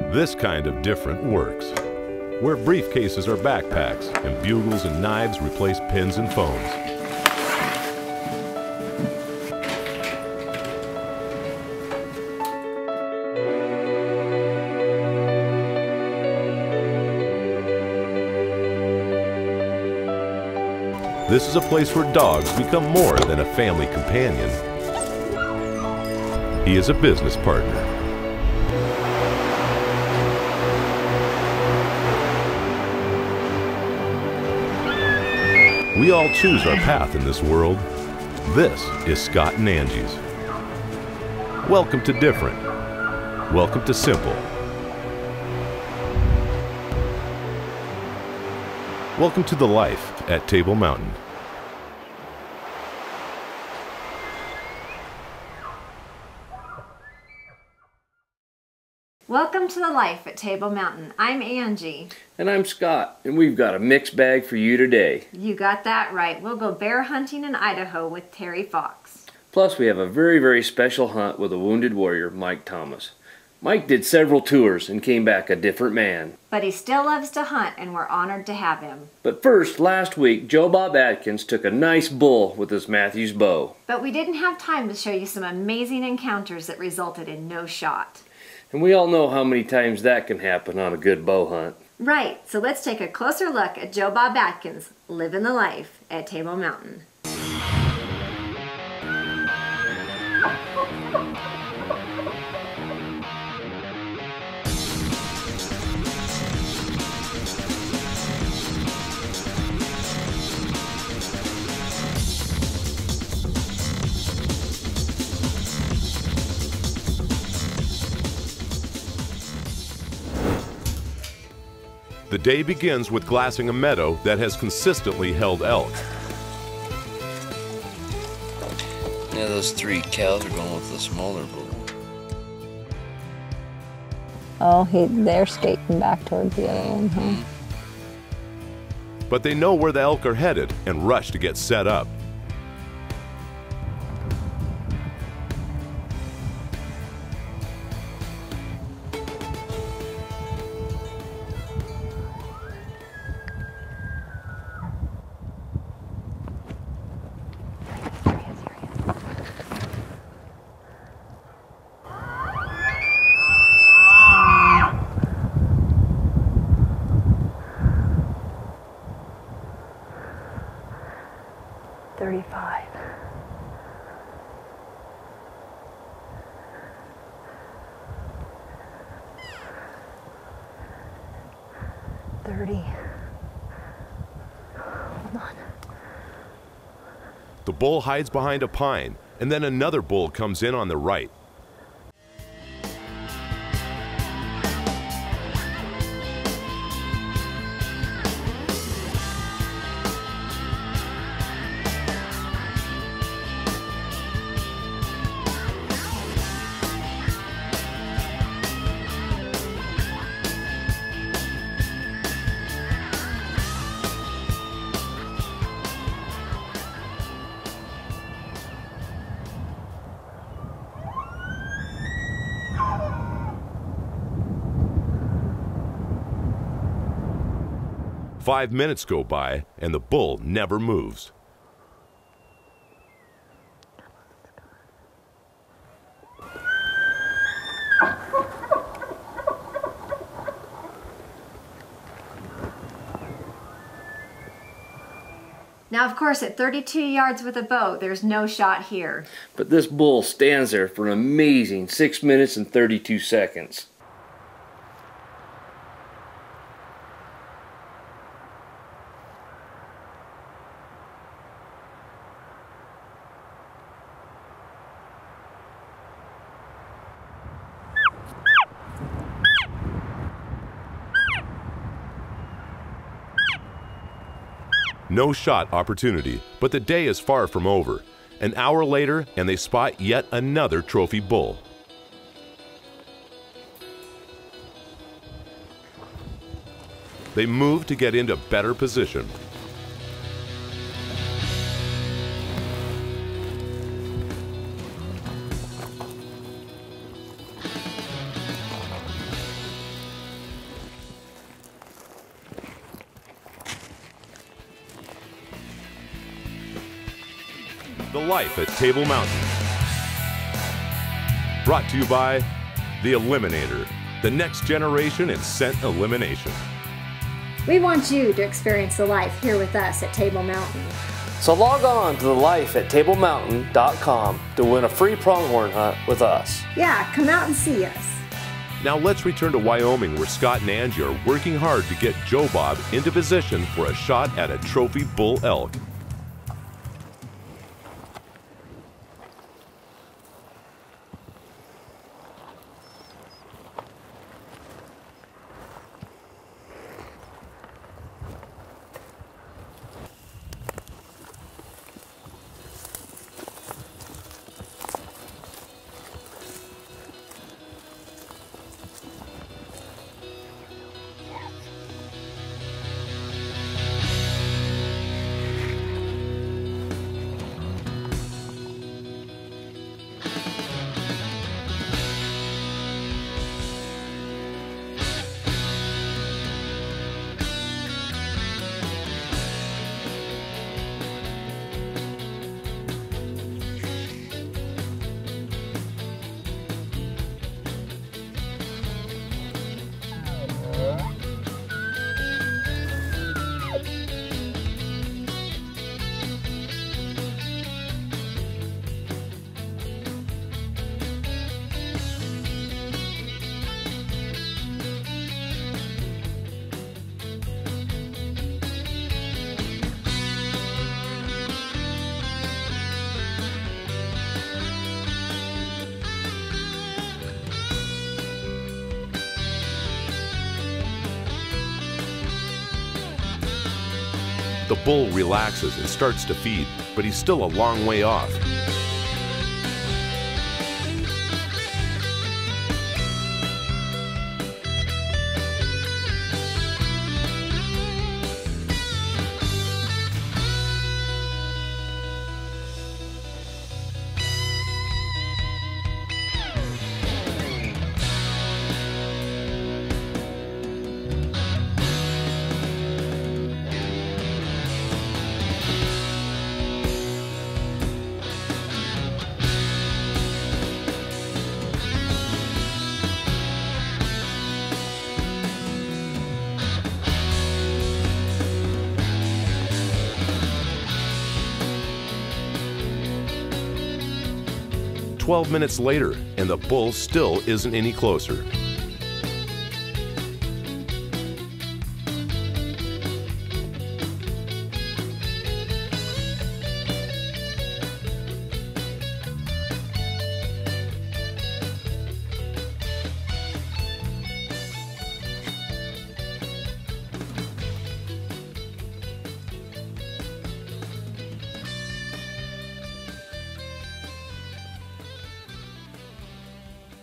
This kind of different works, where briefcases are backpacks and bugles and knives replace pins and phones. This is a place where dogs become more than a family companion. He is a business partner. We all choose our path in this world. This is Scott and Angie's. Welcome to different. Welcome to simple. Welcome to the life at Table Mountain. Welcome to the life at Table Mountain. I'm Angie. And I'm Scott, and we've got a mixed bag for you today. You got that right. We'll go bear hunting in Idaho with Terry Fox. Plus, we have a very, very special hunt with a wounded warrior, Mike Thomas. Mike did several tours and came back a different man. But he still loves to hunt, and we're honored to have him. But first, last week, Joe Bob Atkins took a nice bull with his Matthews bow. But we didn't have time to show you some amazing encounters that resulted in no shot. And we all know how many times that can happen on a good bow hunt. Right, so let's take a closer look at Joe Bob Atkins living the life at Table Mountain. The day begins with glassing a meadow that has consistently held elk. Yeah, those three cows are going with the smaller bull. Oh, they're skating back towards the other one, huh? But they know where the elk are headed and rush to get set up. The bull hides behind a pine, and then another bull comes in on the right. Five minutes go by, and the bull never moves. Now, of course, at 32 yards with a bow, there's no shot here. But this bull stands there for an amazing 6 minutes and 32 seconds. No shot opportunity, but the day is far from over. An hour later, and they spot yet another trophy bull. They move to get into better position. life at Table Mountain. Brought to you by The Eliminator, the next generation in scent elimination. We want you to experience the life here with us at Table Mountain. So log on to thelifeatablemountain.com to win a free pronghorn hunt with us. Yeah, come out and see us. Now let's return to Wyoming, where Scott and Angie are working hard to get Joe Bob into position for a shot at a trophy bull elk. The bull relaxes and starts to feed, but he's still a long way off. "12 minutes later, and the bull still isn't any closer.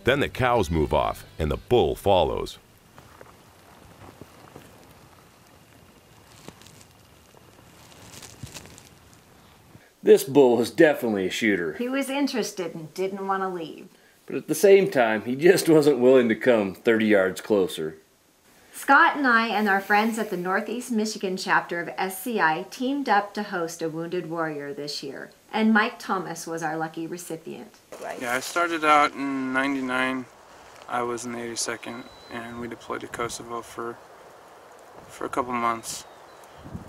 Then the cows move off, and the bull follows. This bull was definitely a shooter, He was interested and didn't want to leave. but at the same time, he just wasn't willing to come 30 yards closer. Scott and I and our friends at the Northeast Michigan chapter of SCI teamed up to host a wounded warrior this year, and Mike Thomas was our lucky recipient. Yeah, I started out in '99. I was in the 82nd, and we deployed to Kosovo for a couple months.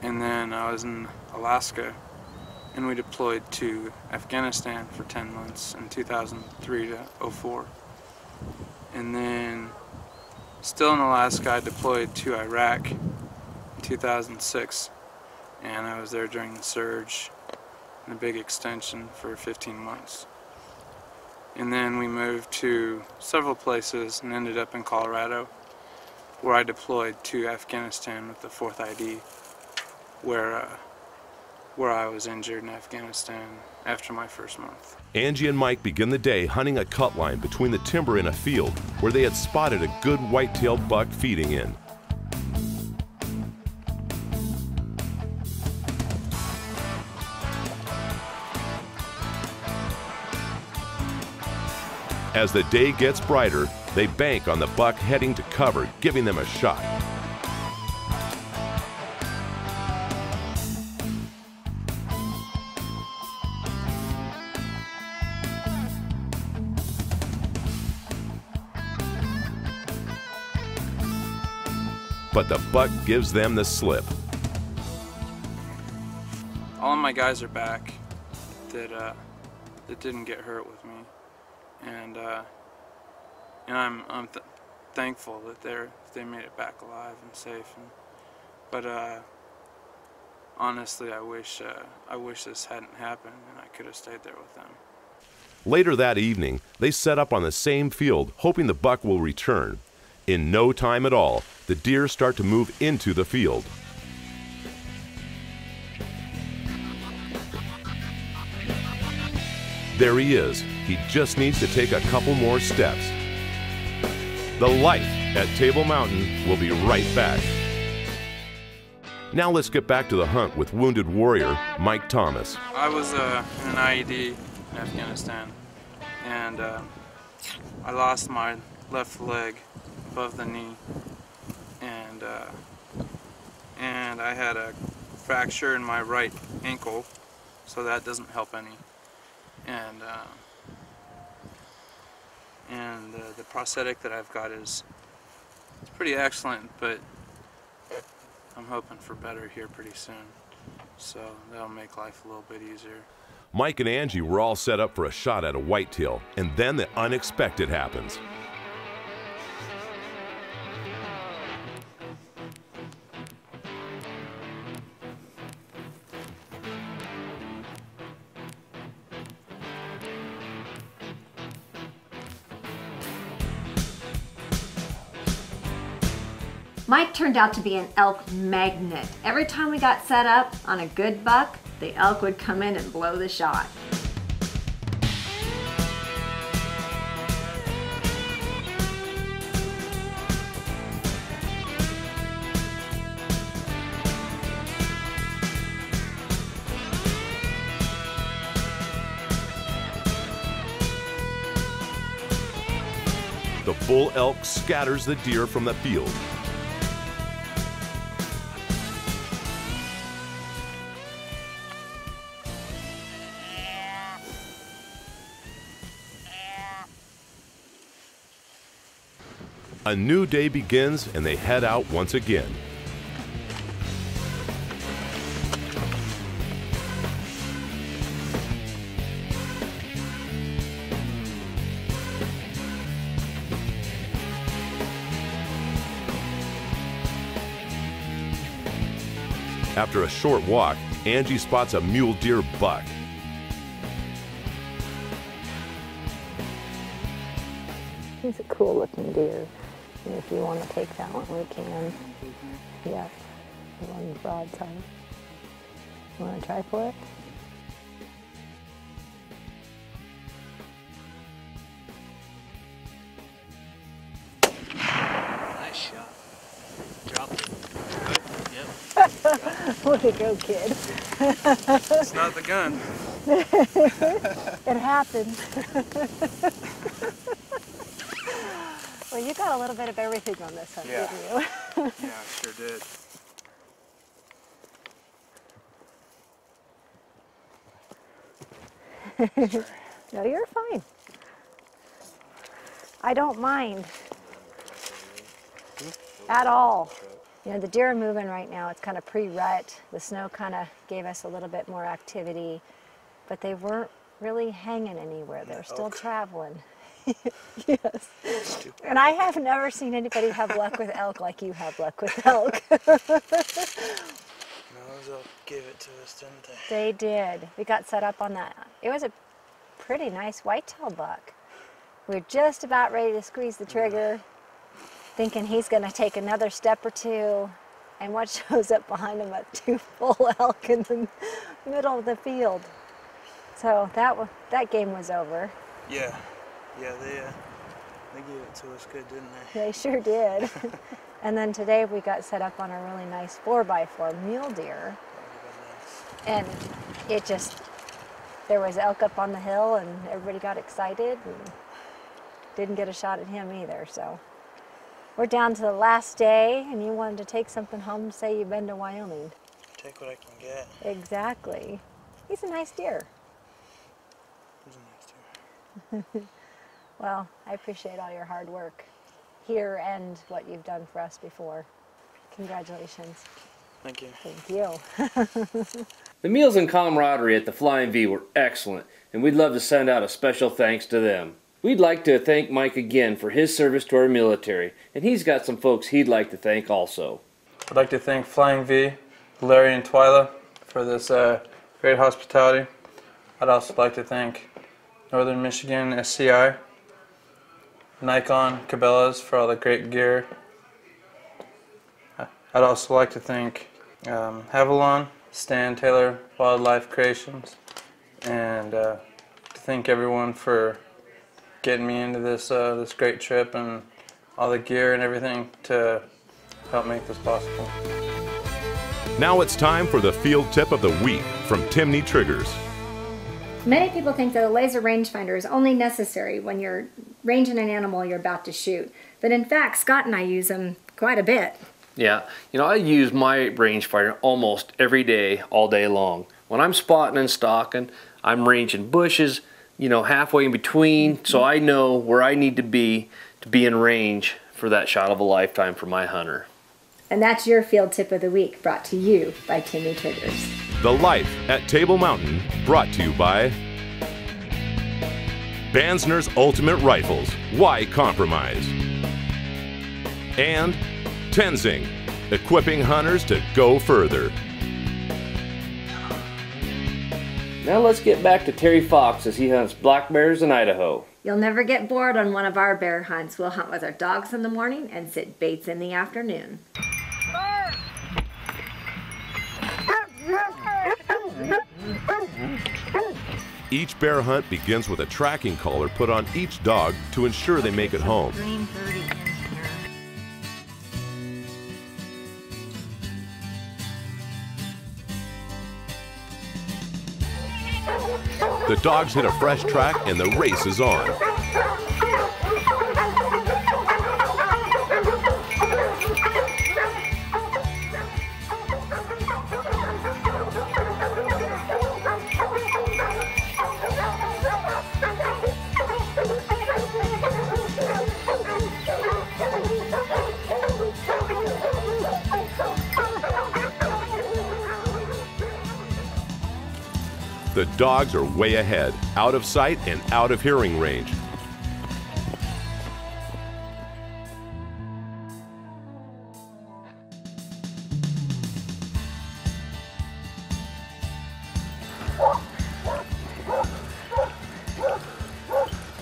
And then I was in Alaska, and we deployed to Afghanistan for 10 months in 2003 to 04. And then, still in Alaska, I deployed to Iraq in 2006, and I was there during the surge and a big extension for 15 months. And then we moved to several places and ended up in Colorado, where I deployed to Afghanistan with the 4th ID, where I was injured in Afghanistan after my first month. Angie and Mike begin the day hunting a cut line between the timber in a field where they had spotted a good white-tailed buck feeding in. As the day gets brighter, they bank on the buck heading to cover, giving them a shot. but the buck gives them the slip. All of my guys are back that didn't get hurt with me, and I'm thankful that they made it back alive and safe. But honestly, I wish this hadn't happened and I could have stayed there with them. Later that evening, they set up on the same field, hoping the buck will return. In no time at all, the deer start to move into the field. There he is. He just needs to take a couple more steps. The Life at Table Mountain will be right back. Now let's get back to the hunt with wounded warrior Mike Thomas. I was in an IED in Afghanistan, and I lost my left leg above the knee, and I had a fracture in my right ankle, so that doesn't help any. And the prosthetic that I've got is pretty excellent, but I'm hoping for better here pretty soon. So that'll make life a little bit easier. Mike and Angie were all set up for a shot at a whitetail, and then the unexpected happens. Mike turned out to be an elk magnet. Every time we got set up on a good buck, the elk would come in and blow the shot. The bull elk scatters the deer from the field. A new day begins and they head out once again. After a short walk, Angie spots a mule deer buck. He's a cool looking deer. And if you want to take that one, we can. Yeah, the one broadside. You want to try for it? Nice shot. Dropped it. Good. Yep. Way to go, kid. It's not the gun. It happened. Well, you got a little bit of everything on this one, Yeah. didn't you? Yeah, I sure did. No, you're fine. I don't mind at all. You know, the deer are moving right now. It's kind of pre-rut. The snow kind of gave us a little bit more activity, but they weren't really hanging anywhere. They're still traveling. Yes. And I have never seen anybody have luck with elk like you have luck with elk. No, those elk gave it to us, didn't they? They did. We got set up on that. It was a pretty nice whitetail buck. We were just about ready to squeeze the trigger, thinking he's going to take another step or two, and what shows up behind him but two full elk in the middle of the field. So that game was over. Yeah. Yeah, they gave it to us good, didn't they? They sure did. And then today we got set up on a really nice 4x4 mule deer. And it just, there was elk up on the hill and everybody got excited and didn't get a shot at him either. So we're down to the last day and you wanted to take something home to say you've been to Wyoming. Take what I can get. Exactly. He's a nice deer. He's a nice deer. Well, I appreciate all your hard work here and what you've done for us before. Congratulations. Thank you. Thank you. The meals and camaraderie at the Flying V were excellent, and we'd love to send out a special thanks to them. We'd like to thank Mike again for his service to our military, and he's got some folks he'd like to thank also. I'd like to thank Flying V, Larry and Twyla for this great hospitality. I'd also like to thank Northern Michigan SCI, Nikon, Cabela's for all the great gear. I'd also like to thank Havilon, Stan Taylor Wildlife Creations, and to thank everyone for getting me into this this great trip and all the gear and everything to help make this possible. Now it's time for the field tip of the week from Timney Triggers. Many people think that a laser rangefinder is only necessary when you're ranging an animal you're about to shoot. But in fact, Scott and I use them quite a bit. Yeah, you know, I use my rangefinder almost every day, all day long. When I'm spotting and stalking, I'm ranging bushes, you know, halfway in between, so I know where I need to be in range for that shot of a lifetime for my hunter. And that's your field tip of the week, brought to you by Timney Triggers. The Life at Table Mountain, brought to you by Bansner's Ultimate Rifles, Why Compromise? And Tenzing, equipping hunters to go further. Now let's get back to Terry Fox as he hunts black bears in Idaho. You'll never get bored on one of our bear hunts. We'll hunt with our dogs in the morning and sit baits in the afternoon. Each bear hunt begins with a tracking collar put on each dog to ensure they make it home. The dogs hit a fresh track and the race is on. The dogs are way ahead, out of sight and out of hearing range.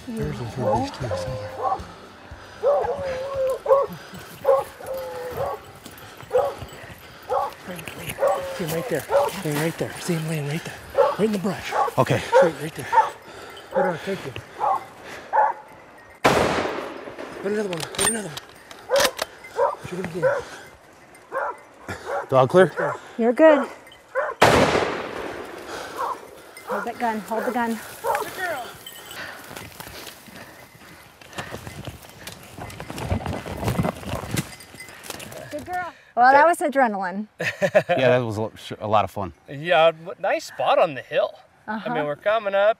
There's a these two somewhere. See him right there. See him right there. See him laying right there. Right in the brush. Okay. Straight right there. Hold on, thank you. Put another one. Put another one. Shoot him again. Dog clear? You're good. Hold that gun. Hold the gun. Good girl. Good girl. Well, that was adrenaline. Yeah, that was a lot of fun. Yeah, nice spot on the hill. I mean, we're coming up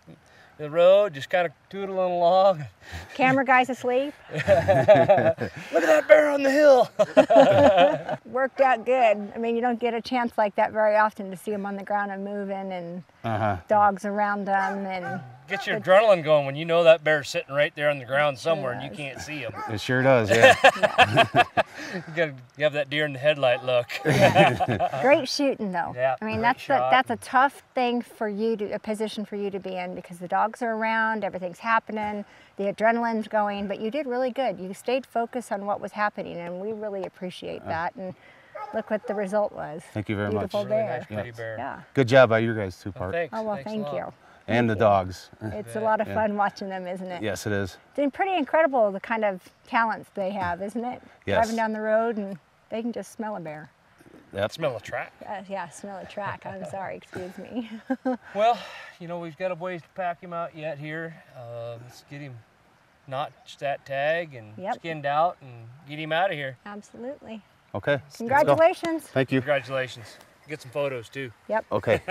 the road, just kind of tootling along. Camera guy's asleep. Look at that bear on the hill. Worked out good. I mean, you don't get a chance like that very often to see them on the ground and moving and dogs around them. And Get your adrenaline going when you know that bear's sitting right there on the ground somewhere and you can't see him. It sure does, yeah. You have that deer in the headlight look. Great shooting, though. Yeah, I mean, great that's a tough thing for you to, a position for you to be in, because the dogs are around, everything's happening, the adrenaline's going, but you did really good. You stayed focused on what was happening, and we really appreciate that. And look what the result was. Thank you very much. Beautiful bear. Really nice, pretty bear. Yeah. Good job by you guys too, Park. Thanks. Oh, well, Thanks thank a lot. you. And the dogs. It's a lot of fun watching them, isn't it? Yes, it is. It's been pretty incredible, the kind of talents they have, isn't it? Yes. Driving down the road and they can just smell a bear. Yep. Smell a track. Yeah, smell a track. I'm sorry, excuse me. Well, you know, we've got a ways to pack him out yet here. Let's get him notched that tag and skinned out and get him out of here. Absolutely. Okay. Congratulations. Thank you. Congratulations. Get some photos too. Yep. Okay.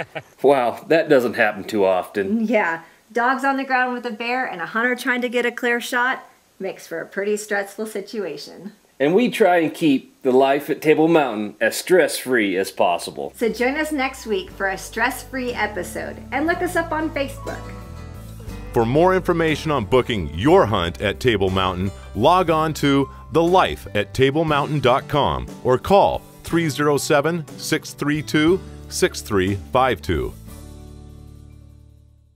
Wow, that doesn't happen too often. Yeah, dogs on the ground with a bear and a hunter trying to get a clear shot makes for a pretty stressful situation. And we try and keep the life at Table Mountain as stress-free as possible. So join us next week for a stress-free episode and look us up on Facebook. For more information on booking your hunt at Table Mountain, log on to thelifeattablemountain.com or call 307-632-6352.